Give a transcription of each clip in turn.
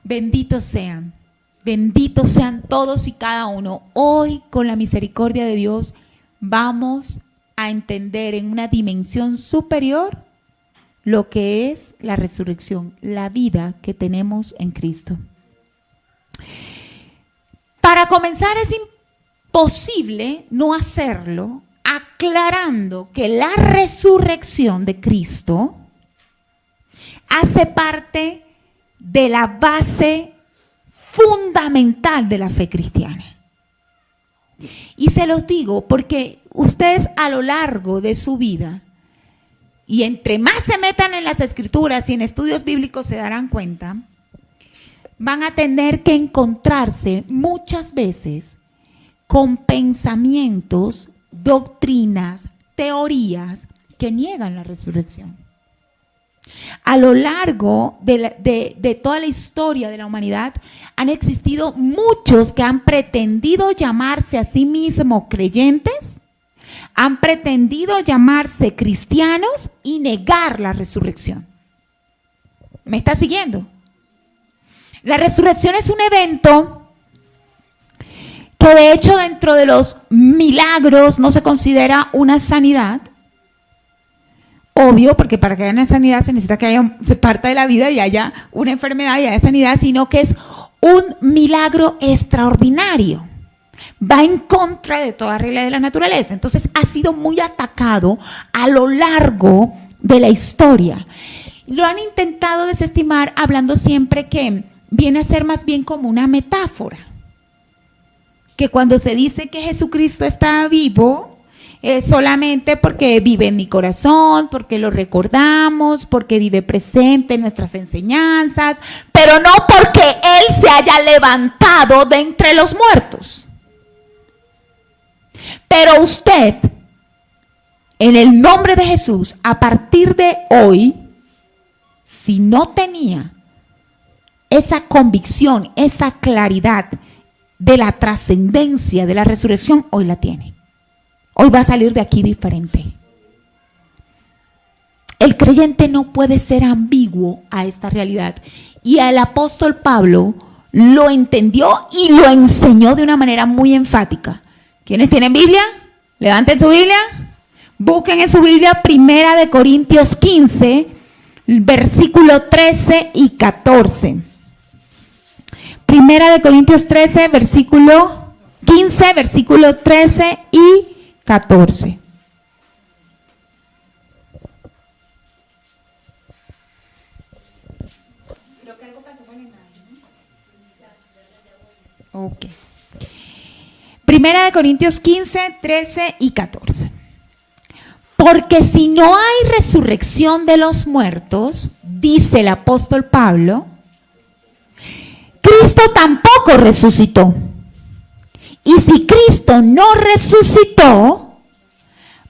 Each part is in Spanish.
benditos sean todos y cada uno. Hoy, con la misericordia de Dios, vamos a entender en una dimensión superior lo que es la resurrección, la vida que tenemos en Cristo. Para comenzar, es imposible no hacerlo aclarando que la resurrección de Cristo hace parte de la base fundamental de la fe cristiana. Y se los digo porque ustedes a lo largo de su vida, y entre más se metan en las escrituras y en estudios bíblicos se darán cuenta, van a tener que encontrarse muchas veces con pensamientos, doctrinas, teorías que niegan la resurrección. A lo largo de toda la historia de la humanidad han existido muchos que han pretendido llamarse a sí mismos creyentes, han pretendido llamarse cristianos y negar la resurrección. ¿Me está siguiendo? La resurrección es un evento que de hecho dentro de los milagros no se considera una sanidad. Obvio, porque para que haya una sanidad se necesita que haya parte de la vida y haya una enfermedad y haya sanidad, sino que es un milagro extraordinario. Va en contra de toda regla de la naturaleza. Entonces ha sido muy atacado a lo largo de la historia. Lo han intentado desestimar hablando siempre que viene a ser más bien como una metáfora. Que cuando se dice que Jesucristo está vivo, es solamente porque vive en mi corazón, porque lo recordamos, porque vive presente en nuestras enseñanzas, pero no porque Él se haya levantado de entre los muertos. Pero usted, en el nombre de Jesús, a partir de hoy, si no tenía esa convicción, esa claridad de la trascendencia de la resurrección, hoy la tiene. Hoy va a salir de aquí diferente. El creyente no puede ser ambiguo a esta realidad. Y el apóstol Pablo lo entendió y lo enseñó de una manera muy enfática. ¿Quiénes tienen Biblia? Levanten su Biblia. Busquen en su Biblia 1 Corintios 15, versículo 13 y 14. 1 Corintios 13, versículo 15, versículo 13 y 14. Creo que algo pasó con la imagen, ¿no? Ok. 1 Corintios 15, 13 y 14. Porque si no hay resurrección de los muertos, dice el apóstol Pablo, Cristo tampoco resucitó. Y si Cristo no resucitó,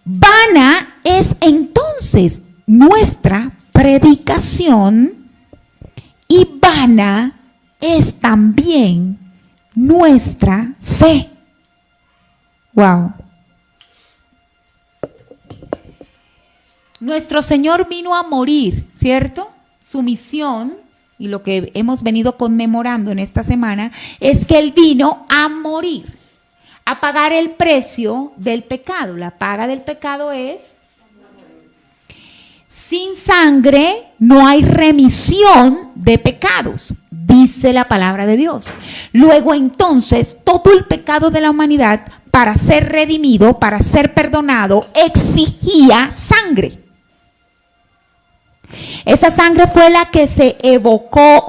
vana es entonces nuestra predicación y vana es también nuestra fe. Wow. Nuestro Señor vino a morir, ¿cierto? Su misión, y lo que hemos venido conmemorando en esta semana, es que Él vino a morir, a pagar el precio del pecado. La paga del pecado es: sin sangre no hay remisión de pecados, dice la palabra de Dios. Luego entonces todo el pecado de la humanidad, para ser redimido, para ser perdonado, exigía sangre. Esa sangre fue la que se evocó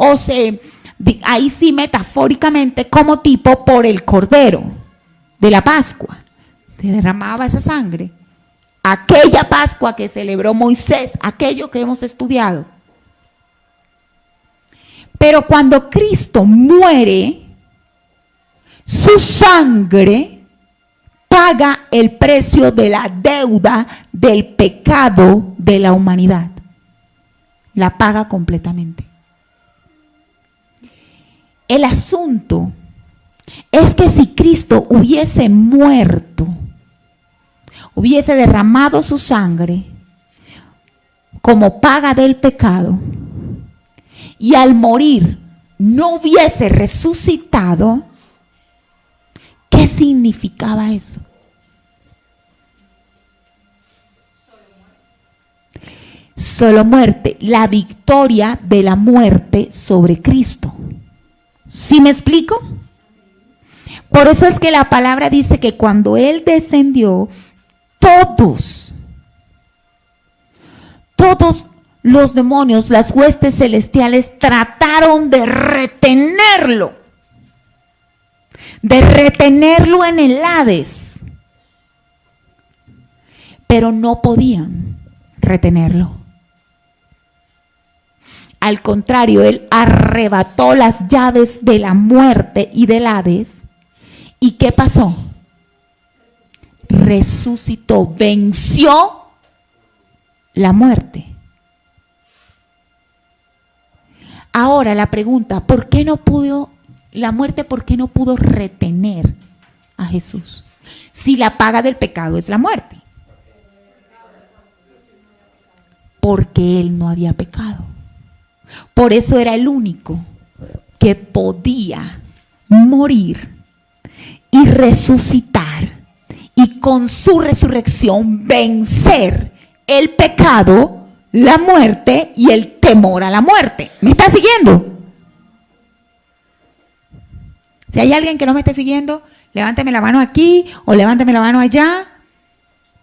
ahí sí metafóricamente, como tipo por el Cordero de la Pascua. Se derramaba esa sangre. Aquella Pascua que celebró Moisés, aquello que hemos estudiado. Pero cuando Cristo muere, su sangre paga el precio de la deuda del pecado de la humanidad. La paga completamente. El asunto es que si Cristo hubiese muerto, hubiese derramado su sangre como paga del pecado, y al morir no hubiese resucitado, ¿qué significaba eso? Solo muerte, la victoria de la muerte sobre Cristo. ¿Sí me explico? Por eso es que la palabra dice que cuando Él descendió, todos los demonios, las huestes celestiales trataron de retenerlo en el Hades, pero no podían retenerlo. Al contrario, Él arrebató las llaves de la muerte y del Hades. ¿Y qué pasó? Resucitó, venció la muerte. Ahora la pregunta, ¿por qué no pudo la muerte? ¿Por qué no pudo retener a Jesús? Si la paga del pecado es la muerte. Porque Él no había pecado. Por eso era el único que podía morir y resucitar y con su resurrección vencer el pecado, la muerte y el temor a la muerte. ¿Me está siguiendo? Si hay alguien que no me esté siguiendo, levánteme la mano aquí o levánteme la mano allá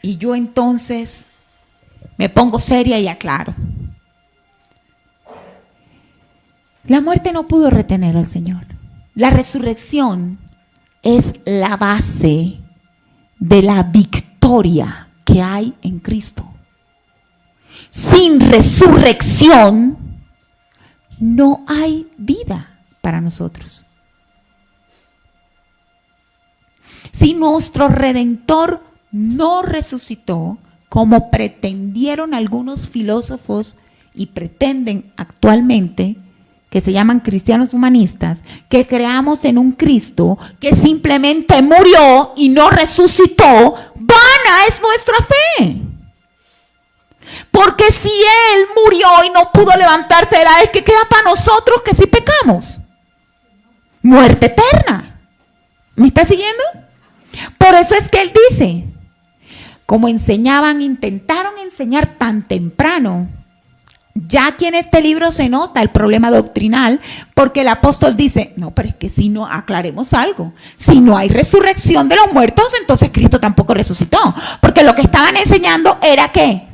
y yo entonces me pongo seria y aclaro. La muerte no pudo retener al Señor. La resurrección es la base de la victoria que hay en Cristo. Sin resurrección no hay vida para nosotros. Si nuestro Redentor no resucitó, como pretendieron algunos filósofos y pretenden actualmente, que se llaman cristianos humanistas, que creamos en un Cristo que simplemente murió y no resucitó, vana es nuestra fe. Porque si Él murió y no pudo levantarse de la vez, ¿qué queda para nosotros que si pecamos? Muerte eterna. ¿Me está siguiendo? Por eso es que Él dice, como enseñaban, intentaron enseñar tan temprano. Ya aquí en este libro se nota el problema doctrinal, porque el apóstol dice, no, pero es que si no, aclaremos algo, si no hay resurrección de los muertos, entonces Cristo tampoco resucitó, porque lo que estaban enseñando era que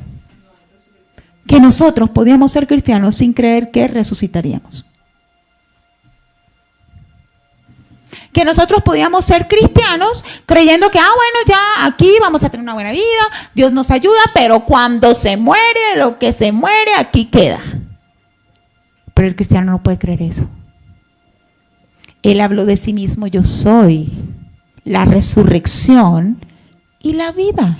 nosotros podíamos ser cristianos sin creer que resucitaríamos. Que nosotros podíamos ser cristianos creyendo que, bueno, ya aquí vamos a tener una buena vida, Dios nos ayuda, pero cuando se muere, lo que se muere, aquí queda. Pero el cristiano no puede creer eso. Él habló de sí mismo, yo soy la resurrección y la vida.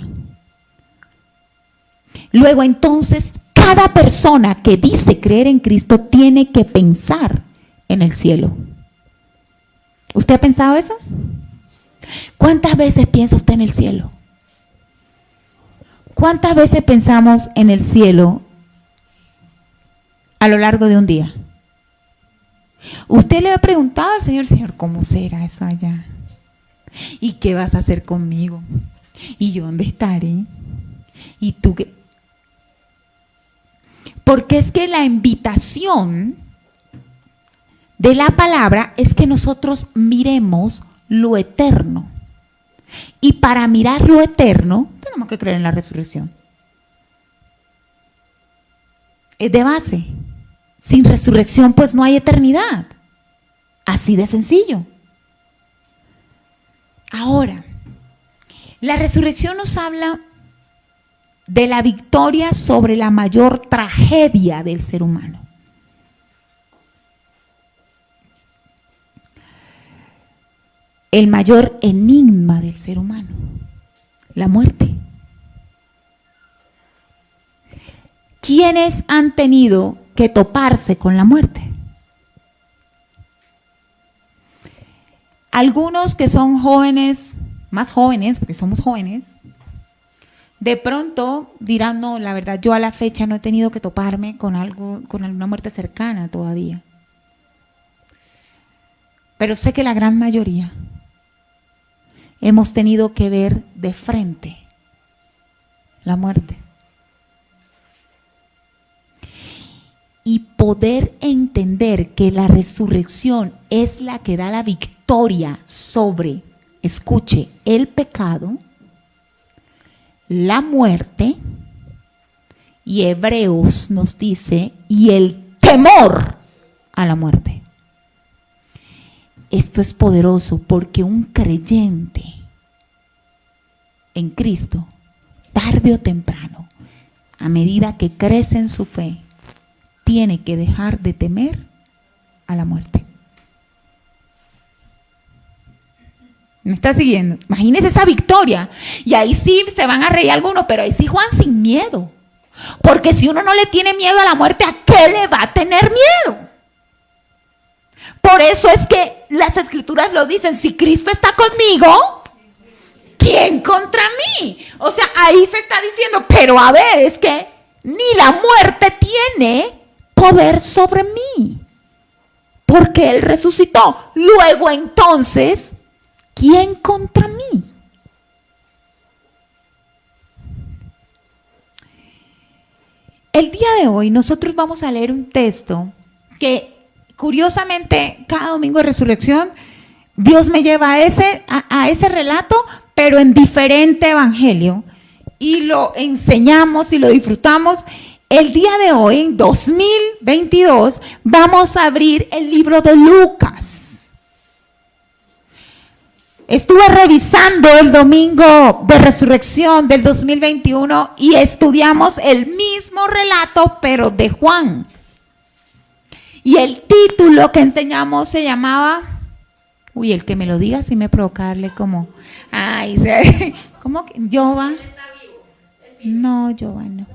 Luego entonces, cada persona que dice creer en Cristo tiene que pensar en el cielo. ¿Usted ha pensado eso? ¿Cuántas veces piensa usted en el cielo? ¿Cuántas veces pensamos en el cielo a lo largo de un día? Usted le ha preguntado al Señor, Señor, ¿cómo será eso allá? ¿Y qué vas a hacer conmigo? ¿Y yo dónde estaré? ¿Y tú qué? Porque es que la invitación de la palabra es que nosotros miremos lo eterno. Y para mirar lo eterno, tenemos que creer en la resurrección. Es de base. Sin resurrección, pues no hay eternidad. Así de sencillo. Ahora, la resurrección nos habla de la victoria sobre la mayor tragedia del ser humano. El mayor enigma del ser humano, la muerte. ¿Quiénes han tenido que toparse con la muerte? Algunos que son jóvenes, más jóvenes, porque somos jóvenes, de pronto dirán, no, la verdad, yo a la fecha no he tenido que toparme con algo, con alguna muerte cercana todavía. pero sé que la gran mayoría hemos tenido que ver de frente la muerte. Y poder entender que la resurrección es la que da la victoria sobre, escuche, el pecado, la muerte, y Hebreos nos dice, y el temor a la muerte. Esto es poderoso porque un creyente en Cristo, tarde o temprano, a medida que crece en su fe, tiene que dejar de temer a la muerte. ¿Me está siguiendo? Imagínese esa victoria. Y ahí sí se van a reír algunos, pero ahí sí Juan sin miedo. Porque si uno no le tiene miedo a la muerte, ¿a qué le va a tener miedo? Por eso es que las escrituras lo dicen, si Cristo está conmigo, ¿quién contra mí? O sea, ahí se está diciendo, pero a ver, es que ni la muerte tiene poder sobre mí, porque Él resucitó. Luego entonces, ¿quién contra mí? El día de hoy nosotros vamos a leer un texto que curiosamente cada domingo de resurrección Dios me lleva a ese relato, pero en diferente evangelio, y lo enseñamos y lo disfrutamos. El día de hoy, en 2022, vamos a abrir el libro de Lucas. Estuve revisando el domingo de resurrección del 2021 y estudiamos el mismo relato, pero de Juan. Y el título que enseñamos se llamaba, el que me lo diga si me provoca darle como, ¿cómo que? ¿Jova? No, Jova no.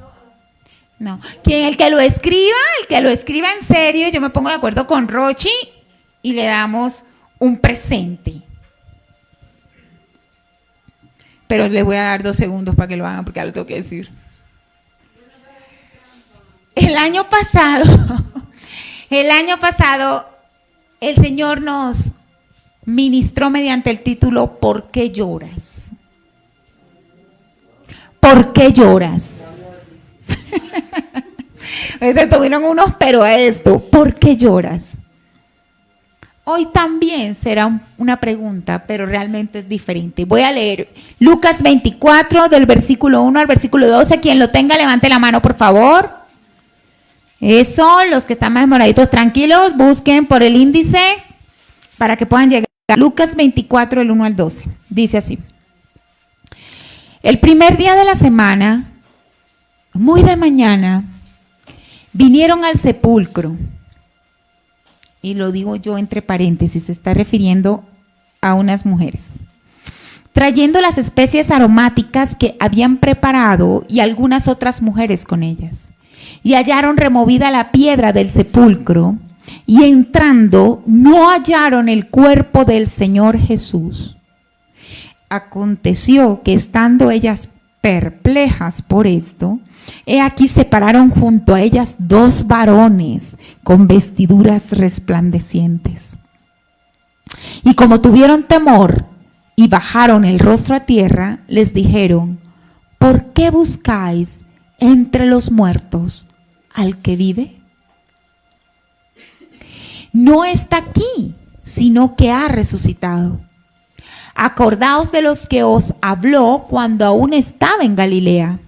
No, el que lo escriba en serio, yo me pongo de acuerdo con Rochi y le damos un presente. Pero les voy a dar 2 segundos para que lo hagan porque ya lo tengo que decir. El año pasado, el Señor nos ministró mediante el título ¿Por qué lloras? ¿Por qué lloras? Tuvieron unos, pero a esto, ¿por qué lloras? Hoy también será una pregunta, pero realmente es diferente. Voy a leer Lucas 24, del versículo 1 al versículo 12. Quien lo tenga, levante la mano, por favor. Eso, los que están más demoraditos, tranquilos, busquen por el índice para que puedan llegar. Lucas 24, del 1 al 12. Dice así. El primer día de la semana, muy de mañana, vinieron al sepulcro. Y lo digo yo entre paréntesis, se está refiriendo a unas mujeres, trayendo las especies aromáticas que habían preparado y algunas otras mujeres con ellas. Y hallaron removida la piedra del sepulcro, y entrando no hallaron el cuerpo del Señor Jesús. Aconteció que estando ellas perplejas por esto, he aquí se pararon junto a ellas 2 varones con vestiduras resplandecientes. Y como tuvieron temor y bajaron el rostro a tierra, les dijeron: ¿por qué buscáis entre los muertos al que vive? No está aquí, sino que ha resucitado. Acordaos de los que os habló cuando aún estaba en Galilea,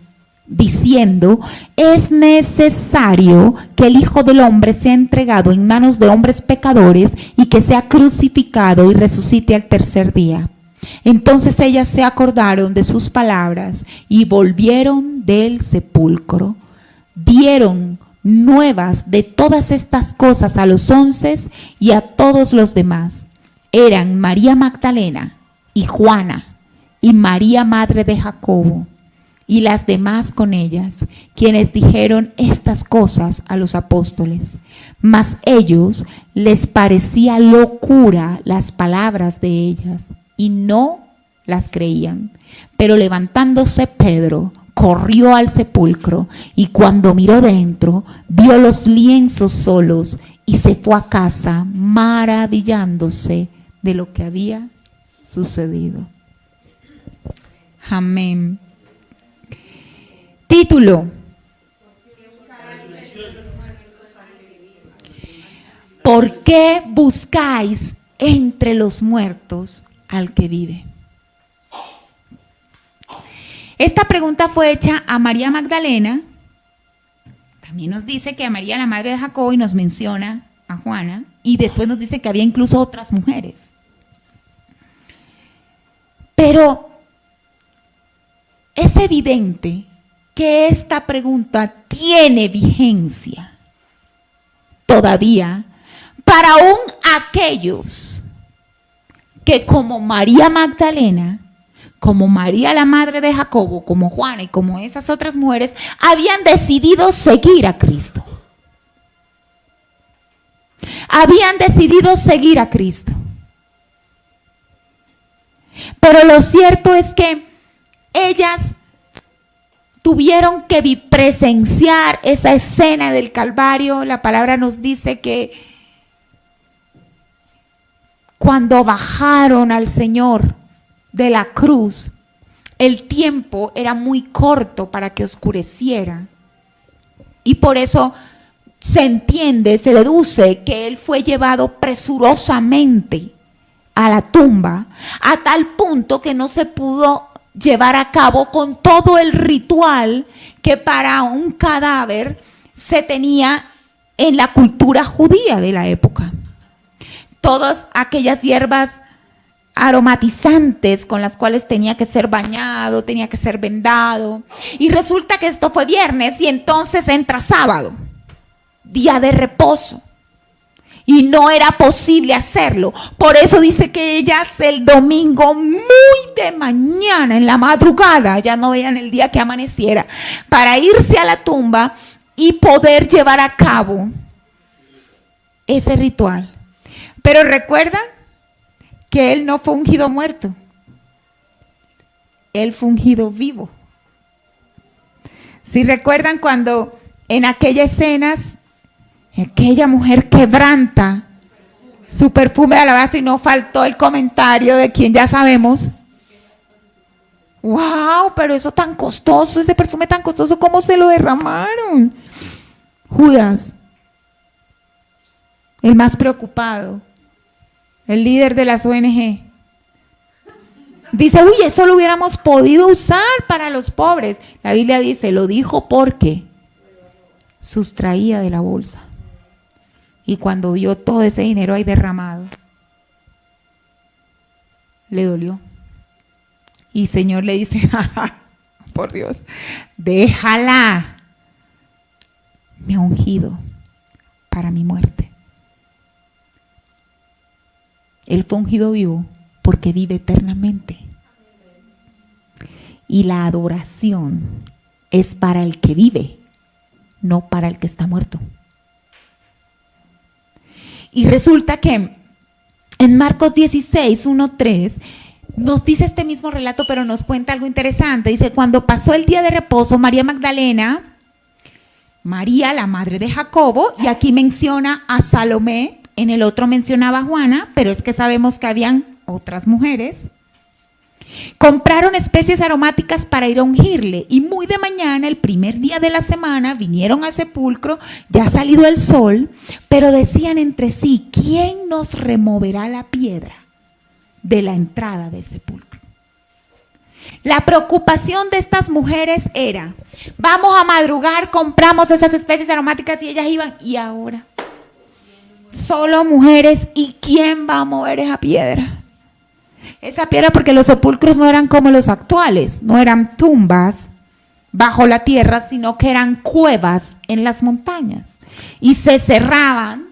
diciendo: es necesario que el Hijo del Hombre sea entregado en manos de hombres pecadores y que sea crucificado y resucite al tercer día. Entonces ellas se acordaron de sus palabras y volvieron del sepulcro. Dieron nuevas de todas estas cosas a los 11 y a todos los demás. Eran María Magdalena y Juana y María, madre de Jacobo, y las demás con ellas, quienes dijeron estas cosas a los apóstoles. Mas ellos les parecía locura las palabras de ellas, y no las creían. Pero levantándose Pedro, corrió al sepulcro, y cuando miró dentro, vio los lienzos solos y se fue a casa maravillándose de lo que había sucedido. Amén. Título: ¿por qué buscáis entre los muertos al que vive? Esta pregunta fue hecha a María Magdalena. También nos dice que a María, la madre de Jacobo, y nos menciona a Juana, y después nos dice que había incluso otras mujeres. Pero es evidente que esta pregunta tiene vigencia todavía para aún aquellos que, como María Magdalena, como María la madre de Jacobo, como Juana y como esas otras mujeres, habían decidido seguir a Cristo. Habían decidido seguir a Cristo. Pero lo cierto es que ellas tuvieron que presenciar esa escena del Calvario. La palabra nos dice que cuando bajaron al Señor de la cruz, el tiempo era muy corto para que oscureciera. Y por eso se entiende, se deduce que Él fue llevado presurosamente a la tumba, a tal punto que no se pudo llevar a cabo con todo el ritual que para un cadáver se tenía en la cultura judía de la época. Todas aquellas hierbas aromatizantes con las cuales tenía que ser bañado, tenía que ser vendado. Y resulta que esto fue viernes y entonces entra sábado, día de reposo. Y no era posible hacerlo. Por eso dice que ellas el domingo muy de mañana, en la madrugada, ya no veían el día que amaneciera, para irse a la tumba y poder llevar a cabo ese ritual. Pero recuerdan que Él no fue ungido muerto. Él fue ungido vivo. Si recuerdan cuando en aquellas escenas aquella mujer quebranta su perfume de alabastro y no faltó el comentario de quien ya sabemos. ¡Wow! Pero eso tan costoso, ese perfume tan costoso, ¿cómo se lo derramaron? Judas, el más preocupado, el líder de las ONG, dice, uy, eso lo hubiéramos podido usar para los pobres. La Biblia dice, lo dijo porque sustraía de la bolsa. Y cuando vio todo ese dinero ahí derramado, le dolió. Y el Señor le dice, por Dios, déjala. Me ha ungido para mi muerte. Él fue ungido vivo porque vive eternamente. Y la adoración es para el que vive, no para el que está muerto. Y resulta que en Marcos 16, 1-3, nos dice este mismo relato, pero nos cuenta algo interesante. Dice, cuando pasó el día de reposo, María Magdalena, María, la madre de Jacobo, y aquí menciona a Salomé, en el otro mencionaba a Juana, pero es que sabemos que habían otras mujeres, compraron especies aromáticas para ir a ungirle, y muy de mañana, el primer día de la semana, vinieron al sepulcro, ya salido el sol, pero decían entre sí, ¿quién nos removerá la piedra de la entrada del sepulcro? La preocupación de estas mujeres era, vamos a madrugar, compramos esas especies aromáticas y ellas iban, y ahora, solo mujeres, ¿y quién va a mover esa piedra? Esa piedra, porque los sepulcros no eran como los actuales, no eran tumbas bajo la tierra, sino que eran cuevas en las montañas y se cerraban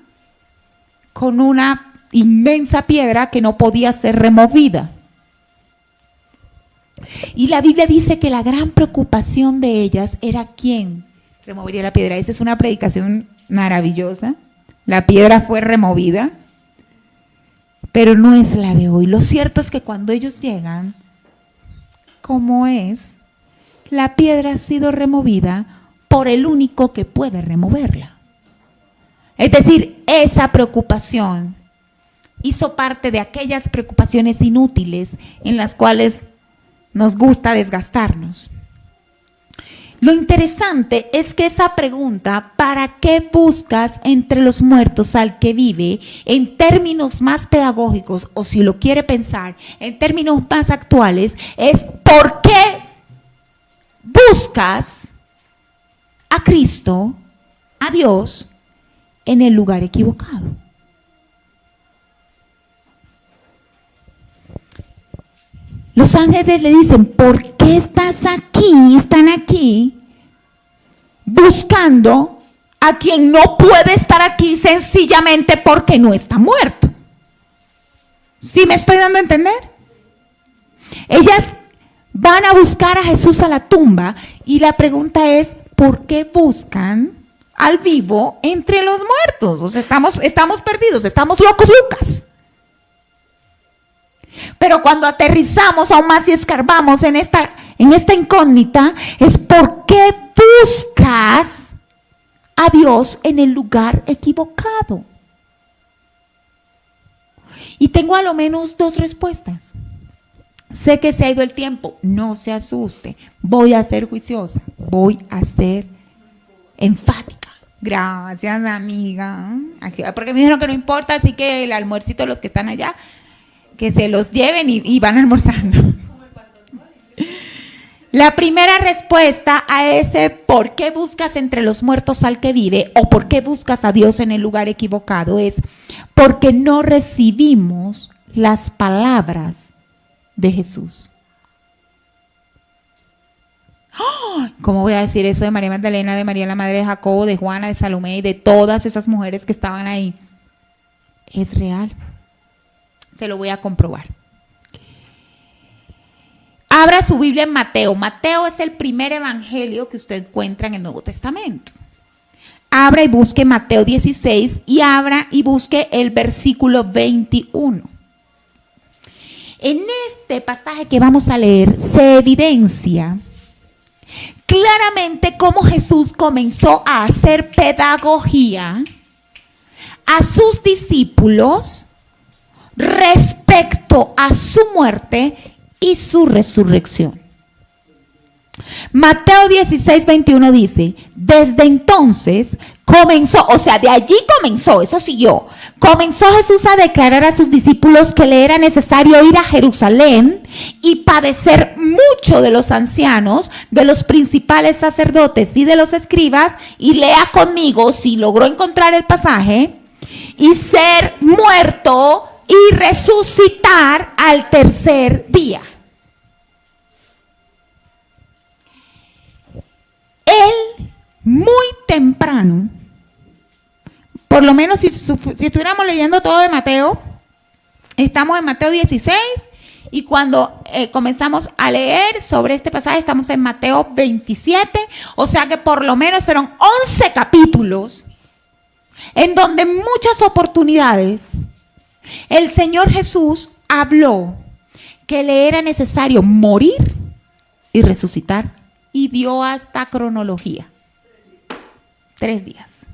con una inmensa piedra que no podía ser removida. Y la Biblia dice que la gran preocupación de ellas era quién removería la piedra. Esa es una predicación maravillosa. La piedra fue removida, pero no es la de hoy. Lo cierto es que cuando ellos llegan, ¿cómo es? La piedra ha sido removida por el único que puede removerla. Es decir, esa preocupación hizo parte de aquellas preocupaciones inútiles en las cuales nos gusta desgastarnos. Lo interesante es que esa pregunta, ¿para qué buscas entre los muertos al que vive? En términos más pedagógicos, o si lo quiere pensar, en términos más actuales, es ¿por qué buscas a Cristo, a Dios, en el lugar equivocado? Los ángeles le dicen, ¿por qué están aquí, buscando a quien no puede estar aquí sencillamente porque no está muerto? ¿Sí me estoy dando a entender? Ellas van a buscar a Jesús a la tumba y la pregunta es, ¿por qué buscan al vivo entre los muertos? O sea, estamos perdidos, estamos locos, Lucas. Pero cuando aterrizamos aún más y escarbamos en esta incógnita, es ¿por qué buscas a Dios en el lugar equivocado? Y tengo a lo menos dos respuestas. Sé que se ha ido el tiempo, no se asuste, voy a ser juiciosa, voy a ser enfática. Gracias, amiga. Porque me dijeron que no importa, así que el almuercito de los que están allá, que se los lleven y van almorzando. La primera respuesta a ese ¿por qué buscas entre los muertos al que vive? O ¿por qué buscas a Dios en el lugar equivocado? Es porque no recibimos las palabras de Jesús. ¡Oh! ¿Cómo voy a decir eso de María Magdalena, de María la madre de Jacobo, de Juana, de Salomé y de todas esas mujeres que estaban ahí? Es real. Se lo voy a comprobar. Abra su Biblia en Mateo. Mateo es el primer evangelio que usted encuentra en el Nuevo Testamento. Abra y busque Mateo 16 y abra y busque el versículo 21. En este pasaje que vamos a leer se evidencia claramente cómo Jesús comenzó a hacer pedagogía a sus discípulos respecto a su muerte y su resurrección. Mateo 16, 21 dice, desde entonces comenzó, o sea, de allí comenzó, eso siguió, comenzó Jesús a declarar a sus discípulos que le era necesario ir a Jerusalén y padecer mucho de los ancianos, de los principales sacerdotes y de los escribas, y lea conmigo si logró encontrar el pasaje, y ser muerto y resucitar al tercer día. Él muy temprano, por lo menos si estuviéramos leyendo todo de Mateo, estamos en Mateo 16 y cuando comenzamos a leer sobre este pasaje estamos en Mateo 27, o sea que por lo menos fueron 11 capítulos en donde en muchas oportunidades el Señor Jesús habló que le era necesario morir y resucitar, y dio hasta cronología. 3 días.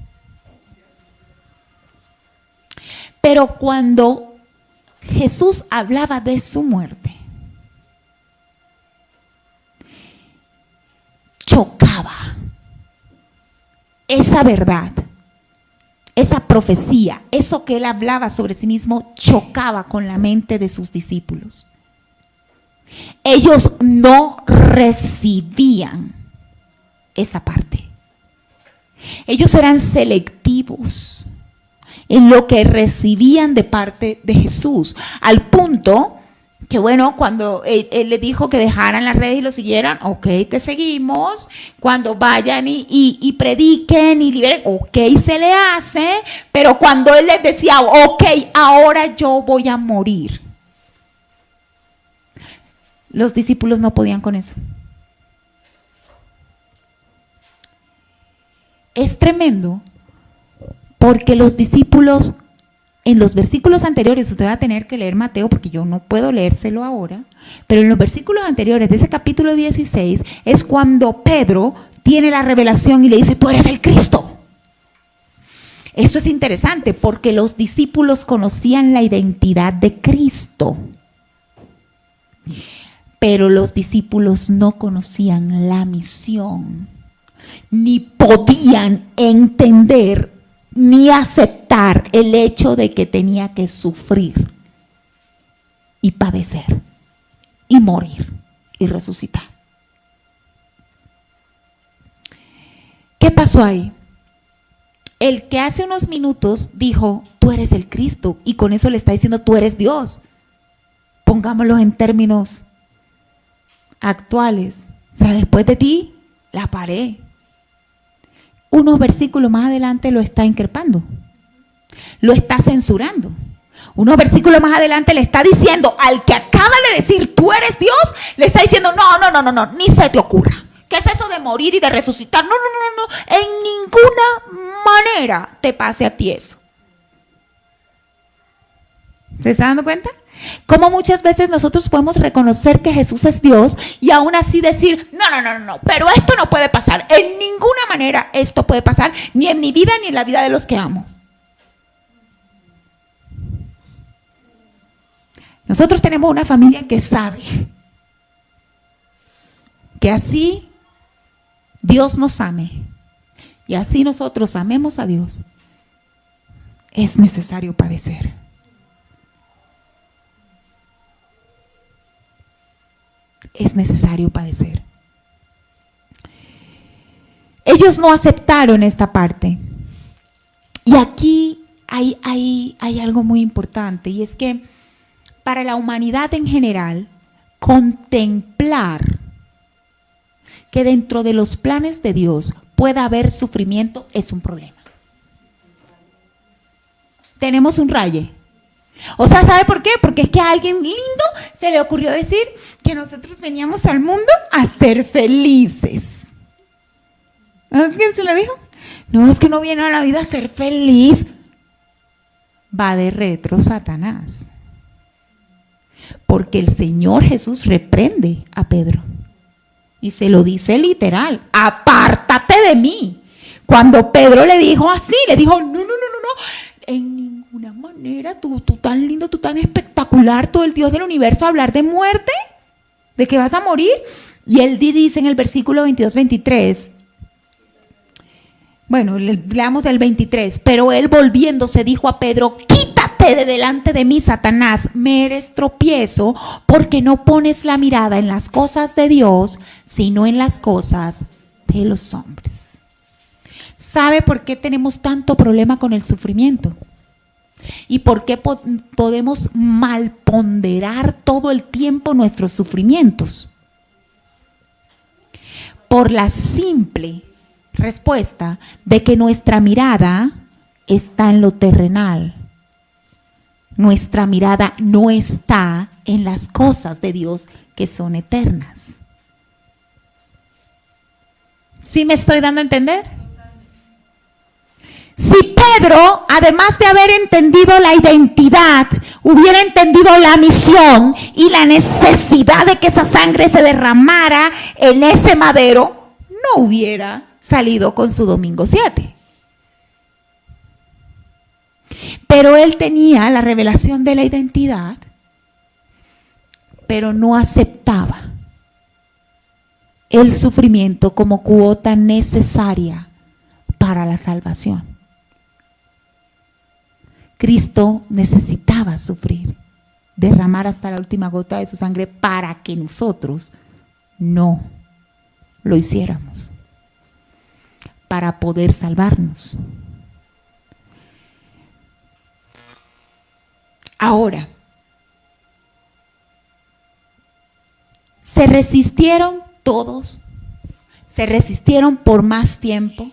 Pero cuando Jesús hablaba de su muerte, chocaba esa verdad, esa profecía, eso que él hablaba sobre sí mismo, chocaba con la mente de sus discípulos. Ellos no recibían esa parte. Ellos eran selectivos en lo que recibían de parte de Jesús, al punto que bueno, cuando él le dijo que dejaran las redes y lo siguieran, ok, te seguimos. Cuando vayan y prediquen y liberen, ok, se le hace. Pero cuando él les decía, ok, ahora yo voy a morir, los discípulos no podían con eso. Es tremendo porque los discípulos, en los versículos anteriores, usted va a tener que leer Mateo porque yo no puedo leérselo ahora, pero en los versículos anteriores de ese capítulo 16 es cuando Pedro tiene la revelación y le dice, tú eres el Cristo. Esto es interesante porque los discípulos conocían la identidad de Cristo, pero los discípulos no conocían la misión, ni podían entender ni aceptar el hecho de que tenía que sufrir y padecer y morir y resucitar. ¿Qué pasó ahí? El que hace unos minutos dijo, tú eres el Cristo, y con eso le está diciendo, tú eres Dios. Pongámoslo en términos actuales. O sea, después de ti, la pared. Unos versículos más adelante lo está increpando. Lo está censurando. Unos versículos más adelante le está diciendo al que acaba de decir, tú eres Dios, le está diciendo, no, ni se te ocurra. ¿Qué es eso de morir y de resucitar? No. En ninguna manera te pase a ti eso. ¿Se está dando cuenta? Como muchas veces nosotros podemos reconocer que Jesús es Dios y aún así decir, no, pero esto no puede pasar. En ninguna manera esto puede pasar, ni en mi vida ni en la vida de los que amo. Nosotros tenemos una familia que sabe que así Dios nos ame y así nosotros amemos a Dios, es necesario padecer. Es necesario padecer. Ellos no aceptaron esta parte. Y aquí hay algo muy importante, y es que para la humanidad en general, contemplar que dentro de los planes de Dios pueda haber sufrimiento es un problema. Tenemos un raye. O sea, ¿sabe por qué? Porque es que a alguien lindo se le ocurrió decir que nosotros veníamos al mundo a ser felices. ¿A quién se lo dijo? No, es que uno viene a la vida a ser feliz. Va de retro Satanás. Porque el Señor Jesús reprende a Pedro. Y se lo dice literal, apártate de mí. Cuando Pedro le dijo así, le dijo, no, en ninguna manera, tú tan lindo, tú tan espectacular, tú el Dios del universo, hablar de muerte, de que vas a morir. Y él dice en el versículo 22-23, bueno, leamos el 23, pero él volviéndose dijo a Pedro, quítate de delante de mí, Satanás, me eres tropiezo, porque no pones la mirada en las cosas de Dios, sino en las cosas de los hombres. ¿Sabe por qué tenemos tanto problema con el sufrimiento? ¿Y por qué podemos malponderar todo el tiempo nuestros sufrimientos? Por la simple respuesta de que nuestra mirada está en lo terrenal. Nuestra mirada no está en las cosas de Dios que son eternas. ¿Sí me estoy dando a entender? Si Pedro, además de haber entendido la identidad, hubiera entendido la misión y la necesidad de que esa sangre se derramara en ese madero, no hubiera salido con su domingo 7. Pero él tenía la revelación de la identidad, pero no aceptaba el sufrimiento como cuota necesaria para la salvación. Cristo necesitaba sufrir, derramar hasta la última gota de su sangre para que nosotros no lo hiciéramos, para poder salvarnos. Ahora, se resistieron todos, se resistieron por más tiempo.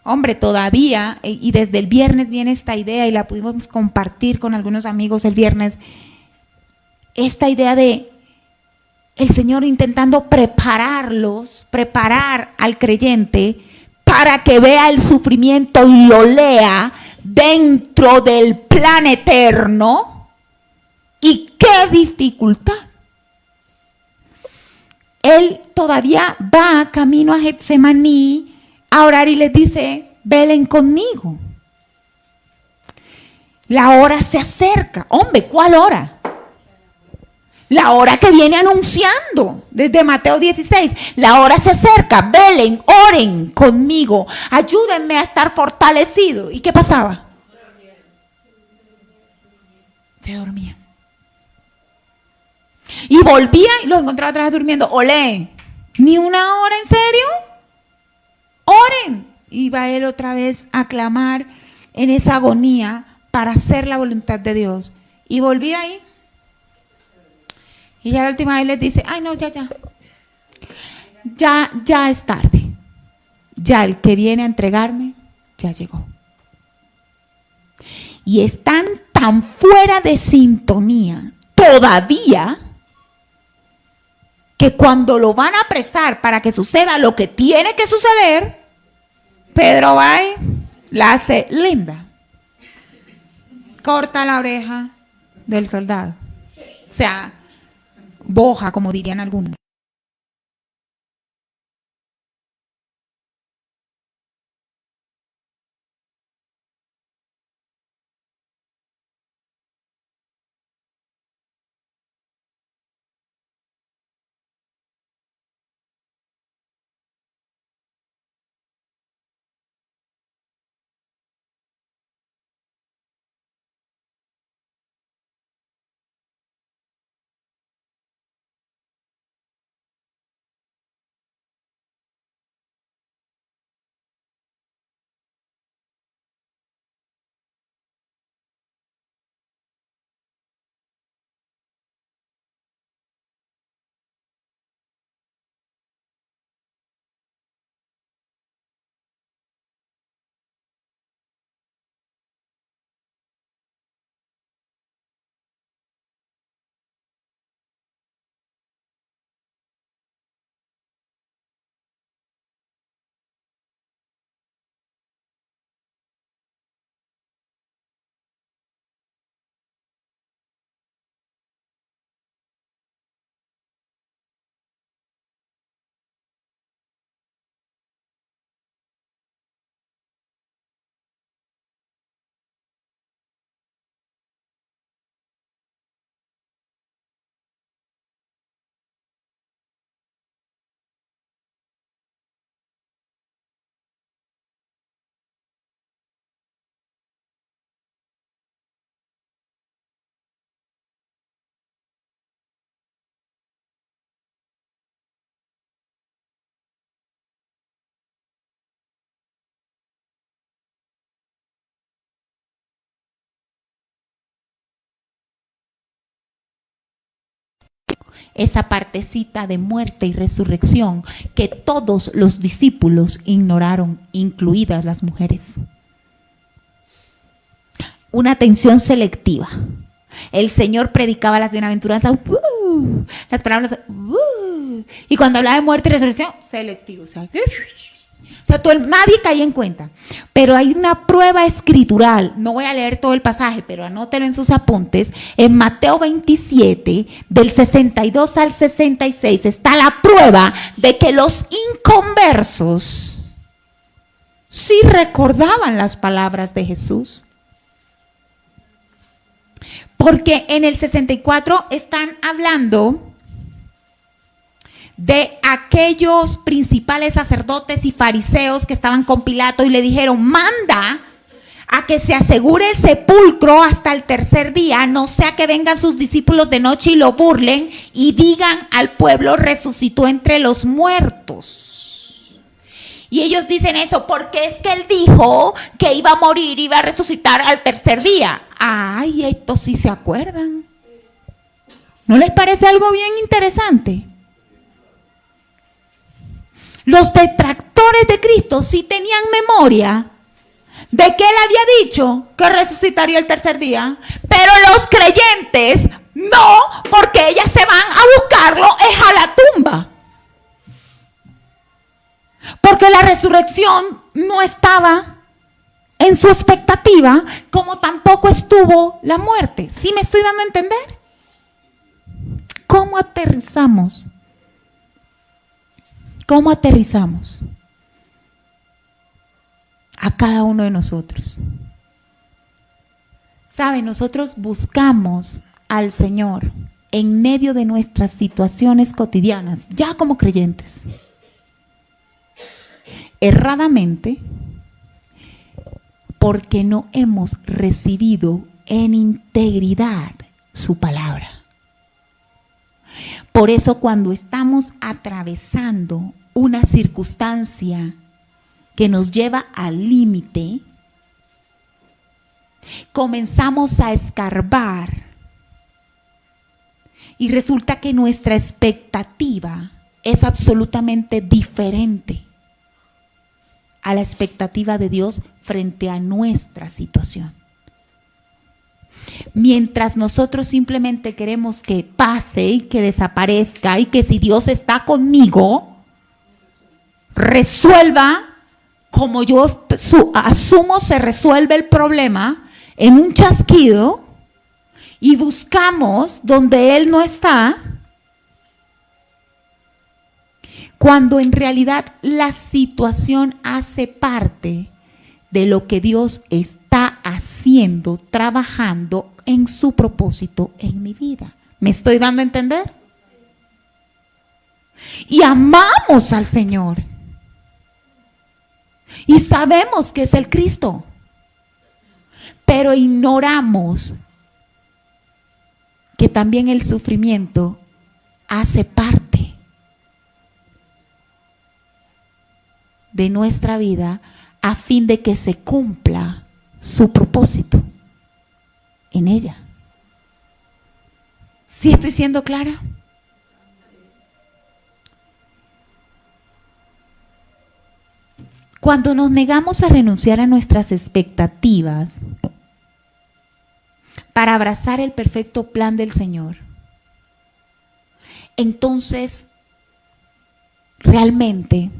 Hombre, todavía, y desde el viernes viene esta idea y la pudimos compartir con algunos amigos el viernes, esta idea de el Señor intentando preparar al creyente para que vea el sufrimiento y lo lea dentro del plan eterno. Y qué dificultad. Él todavía va camino a Getsemaní a orar y les dice, velen conmigo. La hora se acerca. Hombre, ¿cuál hora? La hora que viene anunciando desde Mateo 16. La hora se acerca. Velen, oren conmigo. Ayúdenme a estar fortalecido. ¿Y qué pasaba? Se dormían. Y volvía y los encontraba otra vez durmiendo. Olé. ¿Ni una hora, en serio? Oren. Iba él otra vez a clamar en esa agonía para hacer la voluntad de Dios. Y volvía ahí. Y ya la última vez les dice, ay no, ya es tarde. Ya el que viene a entregarme, ya llegó. Y están tan fuera de sintonía todavía que cuando lo van a apresar para que suceda lo que tiene que suceder, Pedro va y la hace linda. Corta la oreja del soldado. O sea, boja, como dirían algunos. Esa partecita de muerte y resurrección que todos los discípulos ignoraron, incluidas las mujeres. Una atención selectiva. El Señor predicaba las bienaventuranzas, las palabras, y cuando hablaba de muerte y resurrección, selectivo. Nadie caía en cuenta. Pero hay una prueba escritural, no voy a leer todo el pasaje, pero anótelo en sus apuntes. En Mateo 27, del 62 al 66, está la prueba de que los inconversos sí recordaban las palabras de Jesús. Porque en el 64 están hablando de aquellos principales sacerdotes y fariseos que estaban con Pilato y le dijeron, manda a que se asegure el sepulcro hasta el tercer día, no sea que vengan sus discípulos de noche y lo burlen y digan al pueblo, resucitó entre los muertos. Y ellos dicen eso porque es que él dijo que iba a morir, iba a resucitar al tercer día. Ay, esto sí se acuerdan. ¿No les parece algo bien interesante? Los detractores de Cristo sí tenían memoria de que él había dicho que resucitaría el tercer día, pero los creyentes no, porque ellas se van a buscarlo es a la tumba. Porque la resurrección no estaba en su expectativa, como tampoco estuvo la muerte. ¿Sí me estoy dando a entender? ¿Cómo aterrizamos? ¿Cómo aterrizamos a cada uno de nosotros? Sabe, nosotros buscamos al Señor en medio de nuestras situaciones cotidianas, ya como creyentes, erradamente, porque no hemos recibido en integridad su palabra. Por eso cuando estamos atravesando una circunstancia que nos lleva al límite, comenzamos a escarbar y resulta que nuestra expectativa es absolutamente diferente a la expectativa de Dios frente a nuestra situación. Mientras nosotros simplemente queremos que pase y que desaparezca y que si Dios está conmigo, resuelva como yo asumo se resuelve el problema en un chasquido y buscamos donde Él no está, cuando en realidad la situación hace parte de lo que Dios está haciendo, trabajando en su propósito en mi vida. ¿Me estoy dando a entender? Y amamos al Señor. Y sabemos que es el Cristo. Pero ignoramos que también el sufrimiento hace parte de nuestra vida a fin de que se cumpla su propósito en ella. ¿Sí estoy siendo clara? Cuando nos negamos a renunciar a nuestras expectativas para abrazar el perfecto plan del Señor, entonces realmente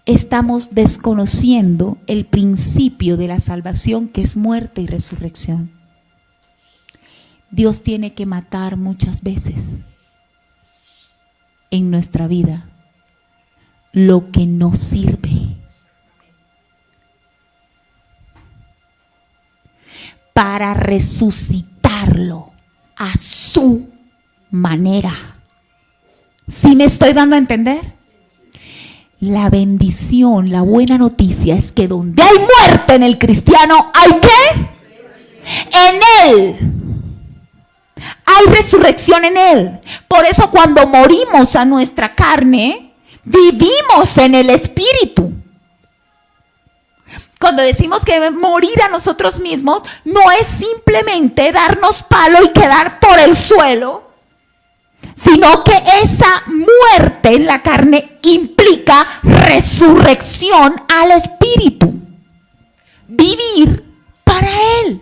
estamos desconociendo el principio de la salvación, que es muerte y resurrección. Dios tiene que matar muchas veces en nuestra vida lo que no sirve para resucitarlo a su manera. ¿Sí me estoy dando a entender? La bendición, la buena noticia es que donde hay muerte en el cristiano, ¿hay qué? En Él. Hay resurrección en Él. Por eso cuando morimos a nuestra carne, vivimos en el Espíritu. Cuando decimos que morir a nosotros mismos, no es simplemente darnos palo y quedar por el suelo, sino que esa muerte en la carne implica resurrección al Espíritu. Vivir para Él.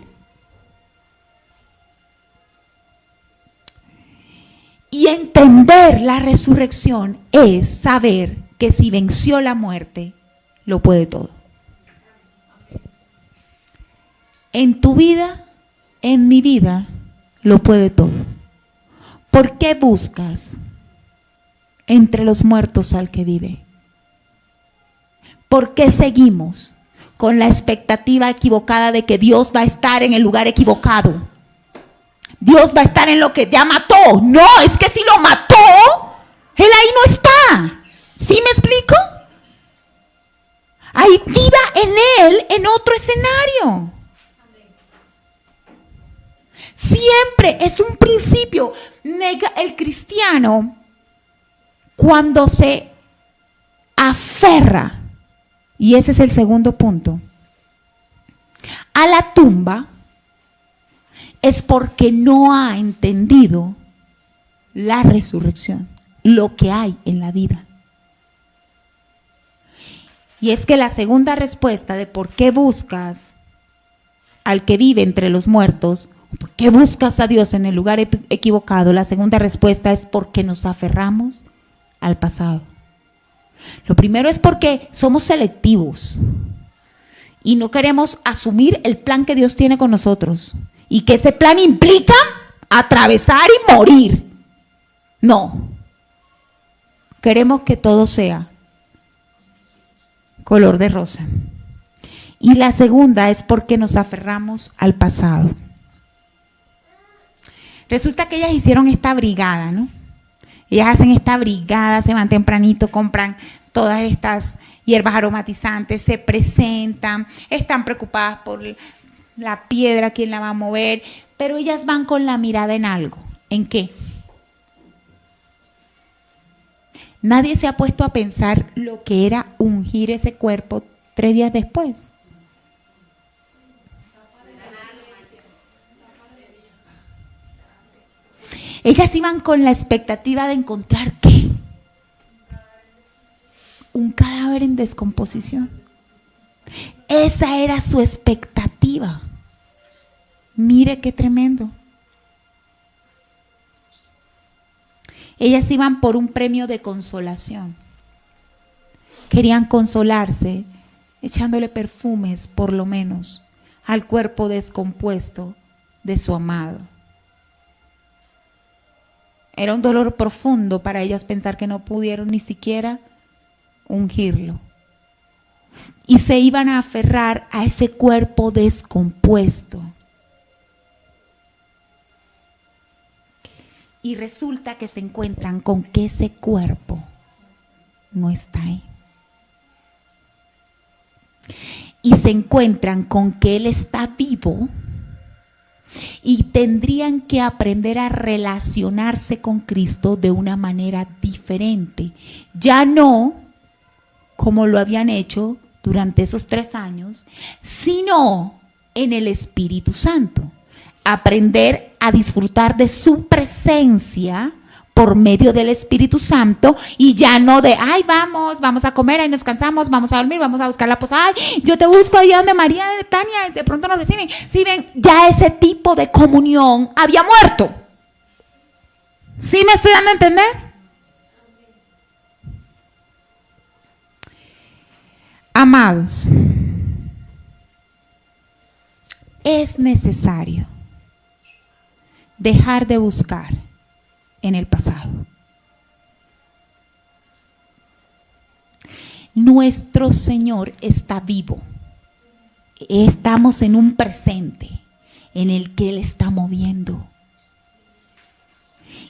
Y entender la resurrección es saber que si venció la muerte, lo puede todo. En tu vida, en mi vida, lo puede todo. ¿Por qué buscas entre los muertos al que vive? ¿Por qué seguimos con la expectativa equivocada de que Dios va a estar en el lugar equivocado? Dios va a estar en lo que ya mató. No, es que si lo mató, Él ahí no está. ¿Sí me explico? Hay vida en Él en otro escenario. Siempre es un principio. El cristiano, cuando se aferra, y ese es el segundo punto, a la tumba, es porque no ha entendido la resurrección, lo que hay en la vida. Y es que la segunda respuesta de por qué buscas al que vive entre los muertos, ¿por qué buscas a Dios en el lugar equivocado? La segunda respuesta es porque nos aferramos al pasado. Lo primero es porque somos selectivos y no queremos asumir el plan que Dios tiene con nosotros y que ese plan implica atravesar y morir. No. Queremos que todo sea color de rosa. Y la segunda es porque nos aferramos al pasado. Resulta que ellas hicieron esta brigada, ¿no? Ellas hacen esta brigada, se van tempranito, compran todas estas hierbas aromatizantes, se presentan, están preocupadas por la piedra, quién la va a mover, pero ellas van con la mirada en algo. ¿En qué? Nadie se ha puesto a pensar lo que era ungir ese cuerpo 3 días después. Ellas iban con la expectativa de encontrar ¿qué? Un cadáver en descomposición. Esa era su expectativa. Mire qué tremendo. Ellas iban por un premio de consolación. Querían consolarse echándole perfumes, por lo menos, al cuerpo descompuesto de su amado. Era un dolor profundo para ellas pensar que no pudieron ni siquiera ungirlo. Y se iban a aferrar a ese cuerpo descompuesto. Y resulta que se encuentran con que ese cuerpo no está ahí. Y se encuentran con que Él está vivo. Y tendrían que aprender a relacionarse con Cristo de una manera diferente. Ya no como lo habían hecho durante esos 3 años, sino en el Espíritu Santo. Aprender a disfrutar de su presencia por medio del Espíritu Santo y ya no de, ay, vamos a comer, ahí nos cansamos, vamos a dormir, vamos a buscar la posada, ay, yo te busco allá donde María de Tania, de pronto nos reciben. Si ven, ya ese tipo de comunión había muerto. ¿Sí me estoy dando a entender? Amados, es necesario dejar de buscar en el pasado. Nuestro Señor está vivo. Estamos en un presente en el que Él está moviendo.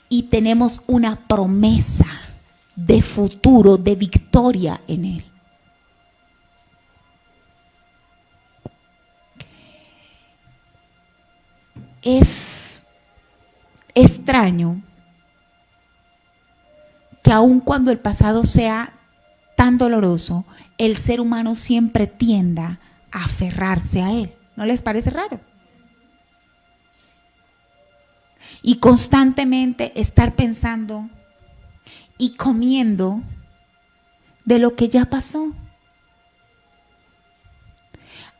Y tenemos una promesa de futuro, de victoria en Él. Es extraño que aun cuando el pasado sea tan doloroso, el ser humano siempre tienda a aferrarse a él. ¿No les parece raro? Y constantemente estar pensando y comiendo de lo que ya pasó.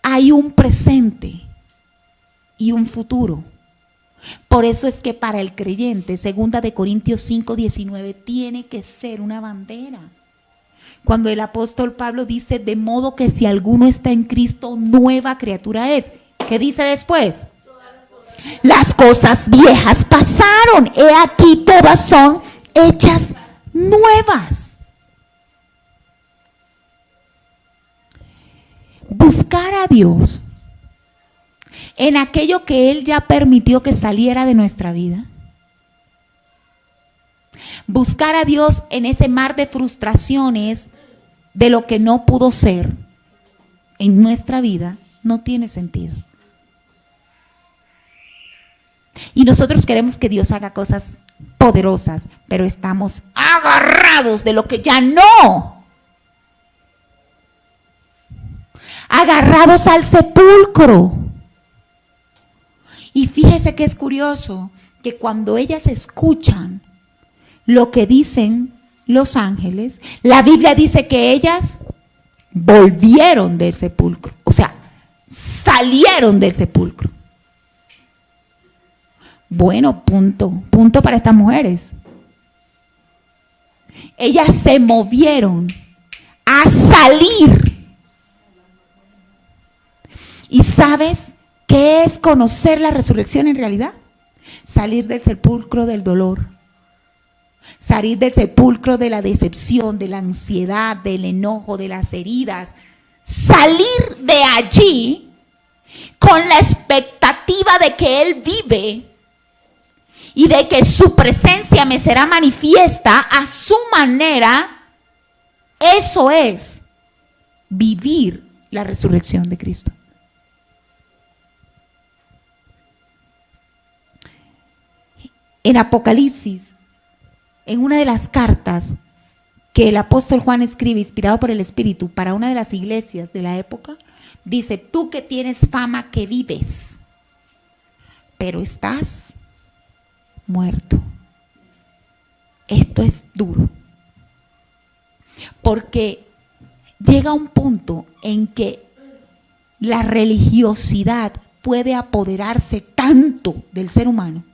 Hay un presente y un futuro. Por eso es que para el creyente, 2 Corintios 5:19, tiene que ser una bandera. Cuando el apóstol Pablo dice, de modo que si alguno está en Cristo, nueva criatura es. ¿Qué dice después? Las cosas viejas pasaron, he aquí todas son hechas nuevas. Buscar a Dios en aquello que Él ya permitió que saliera de nuestra vida. Buscar a Dios en ese mar de frustraciones de lo que no pudo ser en nuestra vida no tiene sentido. Y nosotros queremos que Dios haga cosas poderosas, pero estamos agarrados de lo que ya no. Agarrados al sepulcro. Y fíjese que es curioso que cuando ellas escuchan lo que dicen los ángeles, la Biblia dice que ellas volvieron del sepulcro, o sea, salieron del sepulcro. Bueno, punto para estas mujeres. Ellas se movieron a salir. ¿Y sabes qué es conocer la resurrección en realidad? Salir del sepulcro del dolor. Salir del sepulcro de la decepción, de la ansiedad, del enojo, de las heridas. salir de allí con la expectativa de que Él vive y de que su presencia me será manifiesta a su manera, eso es vivir la resurrección de Cristo. En Apocalipsis, en una de las cartas que el apóstol Juan escribe, inspirado por el Espíritu, para una de las iglesias de la época, dice: tú que tienes fama que vives, pero estás muerto. Esto es duro, porque llega un punto en que la religiosidad puede apoderarse tanto del ser humano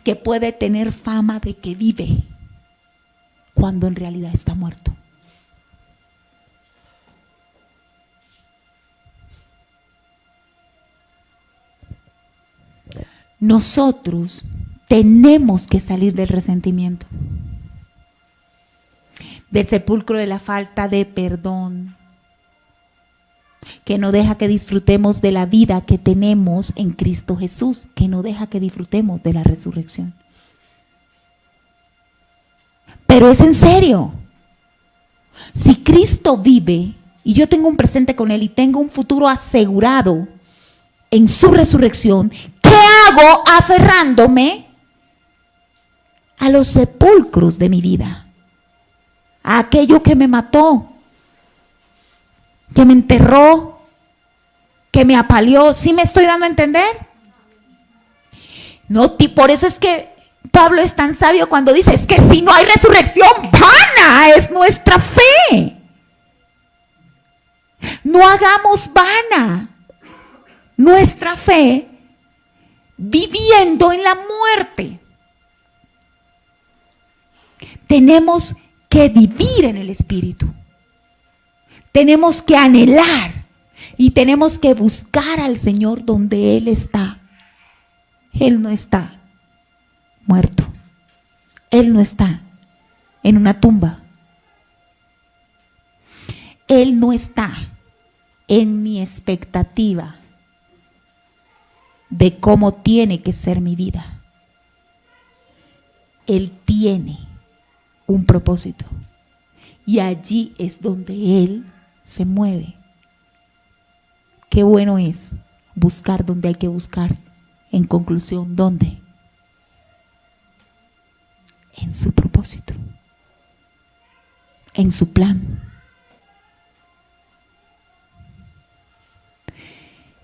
que puede tener fama de que vive cuando en realidad está muerto. Nosotros tenemos que salir del resentimiento, del sepulcro de la falta de perdón, que no deja que disfrutemos de la vida que tenemos en Cristo Jesús, que no deja que disfrutemos de la resurrección. Pero es en serio. Si Cristo vive y yo tengo un presente con Él y tengo un futuro asegurado en su resurrección, ¿qué hago aferrándome a los sepulcros de mi vida? A aquello que me mató, que me enterró, que me apaleó. ¿Sí me estoy dando a entender? No, por eso es que Pablo es tan sabio cuando dice: es que si no hay resurrección, vana es nuestra fe. No hagamos vana nuestra fe viviendo en la muerte. Tenemos que vivir en el Espíritu. Tenemos que anhelar y tenemos que buscar al Señor donde Él está. Él no está muerto. Él no está en una tumba. Él no está en mi expectativa de cómo tiene que ser mi vida. Él tiene un propósito y allí es donde Él se mueve. Qué bueno es buscar donde hay que buscar. En conclusión, ¿dónde? En su propósito, en su plan.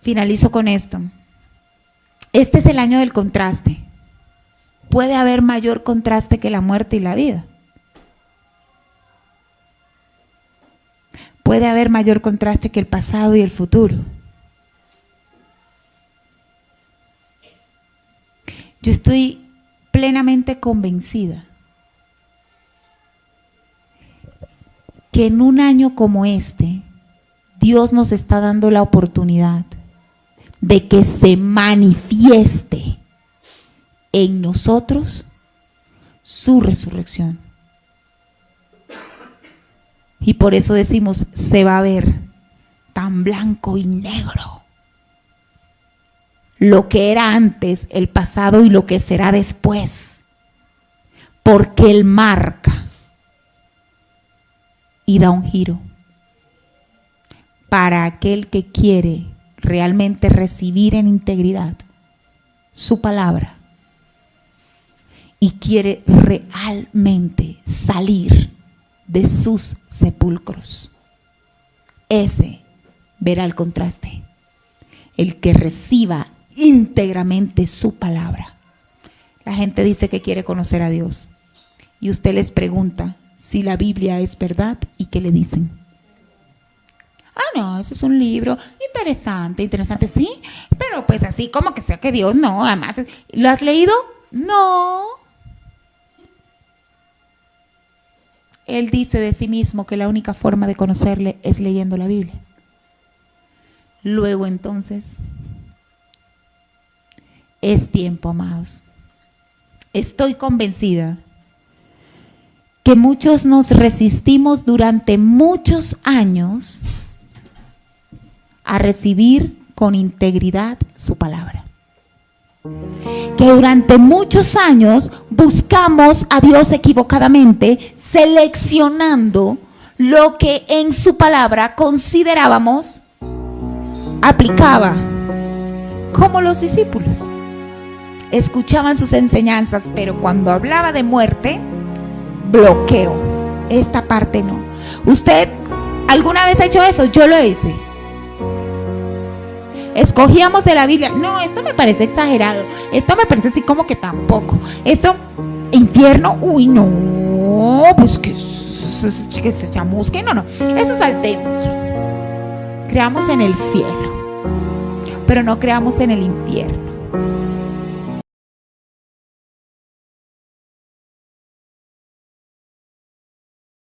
Finalizo con esto. Este es el año del contraste. ¿Puede haber mayor contraste que la muerte y la vida? Puede haber mayor contraste que el pasado y el futuro. Yo estoy plenamente convencida que en un año como este, Dios nos está dando la oportunidad de que se manifieste en nosotros su resurrección. Y por eso decimos: se va a ver tan blanco y negro lo que era antes, el pasado, y lo que será después, porque Él marca y da un giro para aquel que quiere realmente recibir en integridad su palabra y quiere realmente salir de sus sepulcros. Ese verá el contraste. El que reciba íntegramente su palabra. La gente dice que quiere conocer a Dios y usted les pregunta si la Biblia es verdad y ¿qué le dicen? Ah, no, eso es un libro interesante, sí, pero pues así como que sea que Dios, no, además, ¿lo has leído? No. Él dice de sí mismo que la única forma de conocerle es leyendo la Biblia. Luego entonces, es tiempo, amados. Estoy convencida que muchos nos resistimos durante muchos años a recibir con integridad su palabra. Que durante muchos años buscamos a Dios equivocadamente, seleccionando lo que en su palabra considerábamos aplicaba, como los discípulos. Escuchaban sus enseñanzas, pero cuando hablaba de muerte, bloqueo. Esta parte no. ¿Usted alguna vez ha hecho eso? Yo lo hice. Escogíamos de la Biblia. No, esto me parece exagerado. Esto me parece así como que tampoco. Esto, infierno, uy, no. Pues que se chamusquen, no. Eso saltémoslo. Creamos en el cielo, pero no creamos en el infierno.